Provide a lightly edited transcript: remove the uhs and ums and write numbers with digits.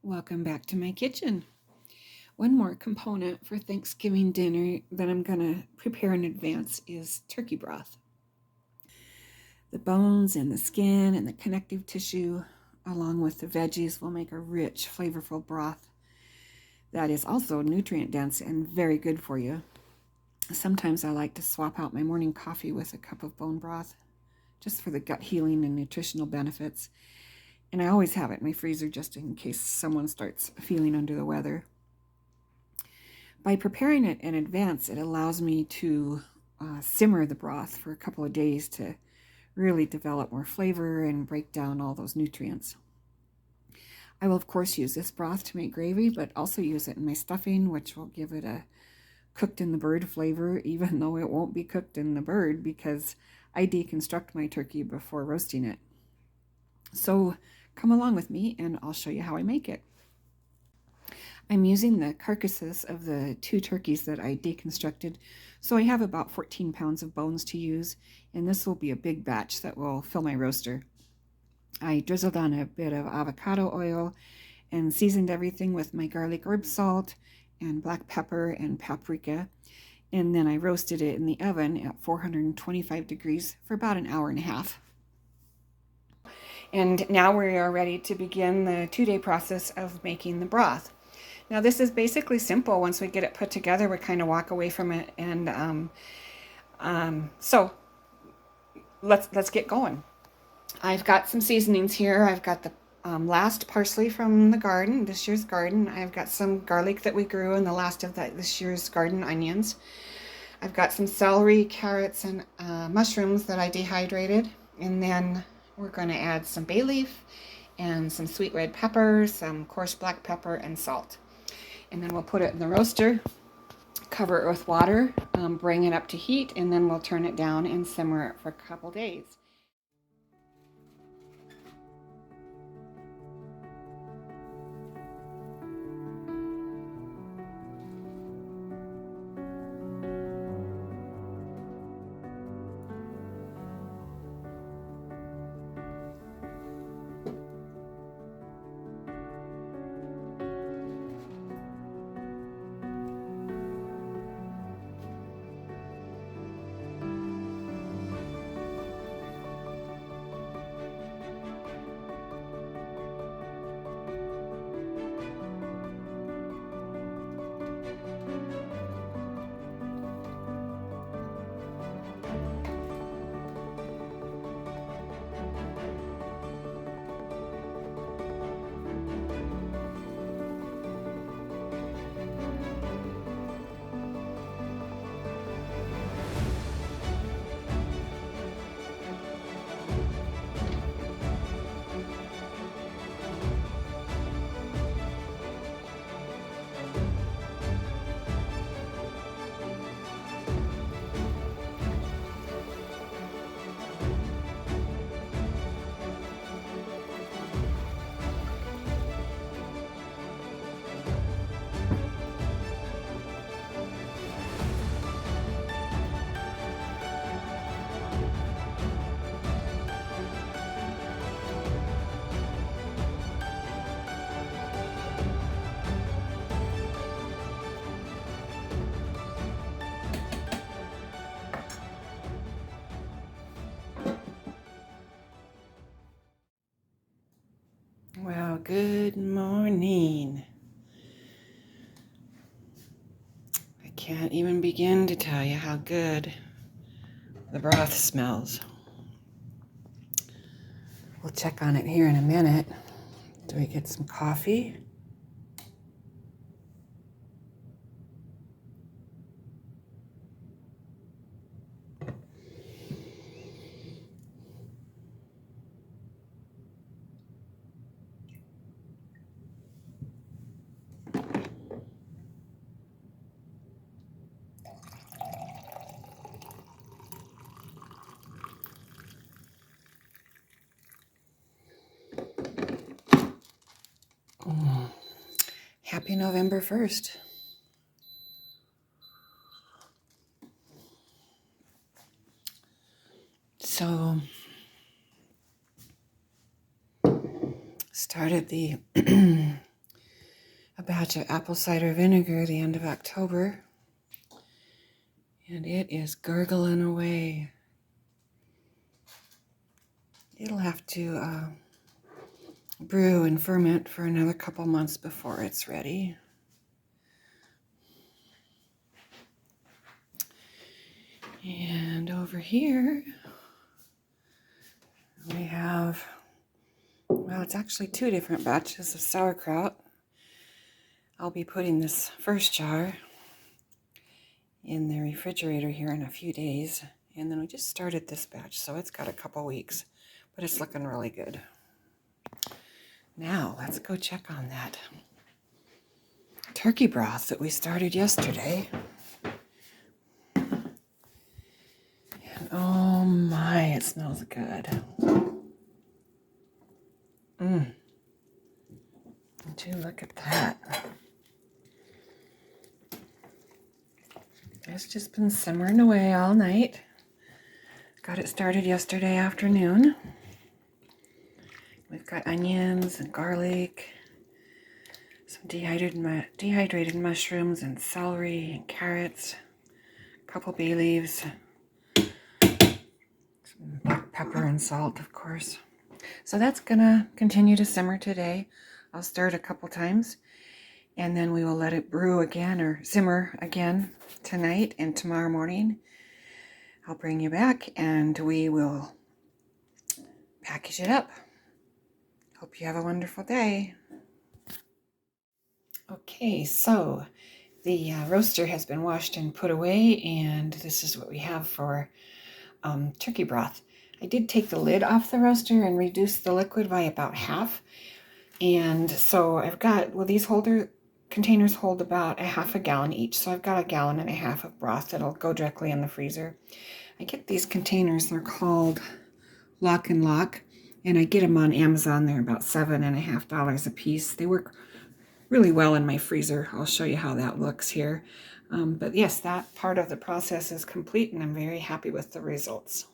Welcome back to my kitchen. One more component for Thanksgiving dinner that I'm going to prepare in advance is turkey broth. The bones and the skin and the connective tissue, along with the veggies, will make a rich, flavorful broth that is also nutrient dense and very good for you. Sometimes I like to swap out my morning coffee with a cup of bone broth, just for the gut healing and nutritional benefits. And I always have it in my freezer just in case someone starts feeling under the weather. By preparing it in advance, it allows me to simmer the broth for a couple of days to really develop more flavor and break down all those nutrients. I will, of course, use this broth to make gravy, but also use it in my stuffing, which will give it a cooked in the bird flavor, even though it won't be cooked in the bird because I deconstruct my turkey before roasting it. So come along with me and I'll show you how I make it. I'm using the carcasses of the 2 turkeys that I deconstructed, so I have about 14 pounds of bones to use, and this will be a big batch that will fill my roaster. I drizzled on a bit of avocado oil and seasoned everything with my garlic herb salt and black pepper and paprika, and then I roasted it in the oven at 425 degrees for about an hour and a half. And now we are ready to begin the 2-day process of making the broth. Now this is basically simple. Once we get it put together, we kind of walk away from it, and so let's get going. I've got some seasonings here. I've got the last parsley from the garden, this year's garden. I've got some garlic that we grew in the last of this year's garden onions. I've got some celery, carrots, and mushrooms that I dehydrated, and then we're going to add some bay leaf and some sweet red pepper, some coarse black pepper, and salt. And then we'll put it in the roaster, cover it with water, bring it up to heat, and then we'll turn it down and simmer it for a couple days. Well, good morning. I can't even begin to tell you how good the broth smells. We'll check on it here in a minute. Do we get some coffee? Happy November 1st. So, started the a batch of apple cider vinegar the end of October, and it is gurgling away. It'll have to brew and ferment for another couple months before it's ready. And over here we have, well, it's actually 2 different batches of sauerkraut. I'll be putting this first jar in the refrigerator here in a few days, and then we just started this batch, so it's got a couple weeks, but it's looking really good. Now let's go check on that turkey broth that we started yesterday. And oh my, it smells good. Would you look at that? It's just been simmering away all night. Got it started yesterday afternoon. We've got onions and garlic, some dehydrated mushrooms and celery and carrots, a couple bay leaves, some black pepper and salt, of course. So that's gonna continue to simmer today. I'll stir it a couple times, and then we will let it brew again or simmer again tonight, and tomorrow morning I'll bring you back and we will package it up. Hope you have a wonderful day. Okay, so the roaster has been washed and put away, and this is what we have for turkey broth. I did take the lid off the roaster and reduce the liquid by about half. And so I've got, well, these containers hold about a half a gallon each. So I've got 1.5 gallons of broth that'll go directly in the freezer. I get these containers, they're called Lock and Lock, and I get them on Amazon. They're about $7.50 a piece. They work really well in my freezer. I'll show you how that looks here. But yes, that part of the process is complete, and I'm very happy with the results.